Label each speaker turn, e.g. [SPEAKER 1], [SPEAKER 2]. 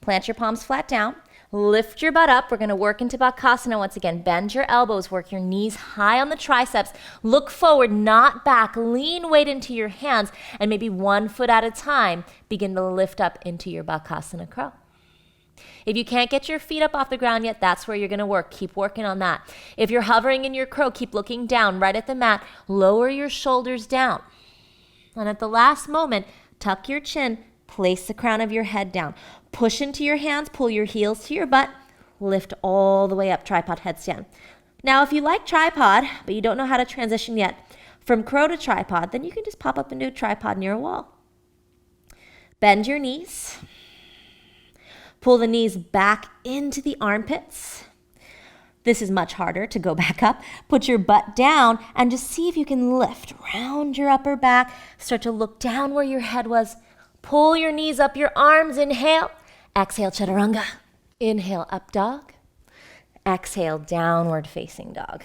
[SPEAKER 1] Plant your palms flat down. Lift your butt up. We're going to work into Bakasana once again. Bend your elbows. Work your knees high on the triceps. Look forward, not back. Lean weight into your hands. And maybe 1 foot at a time, begin to lift up into your Bakasana crow. If you can't get your feet up off the ground yet, that's where you're going to work. Keep working on that. If you're hovering in your crow, keep looking down right at the mat. Lower your shoulders down. And at the last moment, tuck your chin. Place the crown of your head down. Push into your hands, pull your heels to your butt, lift all the way up, tripod headstand. Now, if you like tripod, but you don't know how to transition yet from crow to tripod, then you can just pop up into a tripod near a wall. Bend your knees. Pull the knees back into the armpits. This is much harder to go back up. Put your butt down and just see if you can lift. Round your upper back. Start to look down where your head was. Pull your knees up, your arms, inhale. Exhale, chaturanga. Inhale, up dog. Exhale, downward facing dog.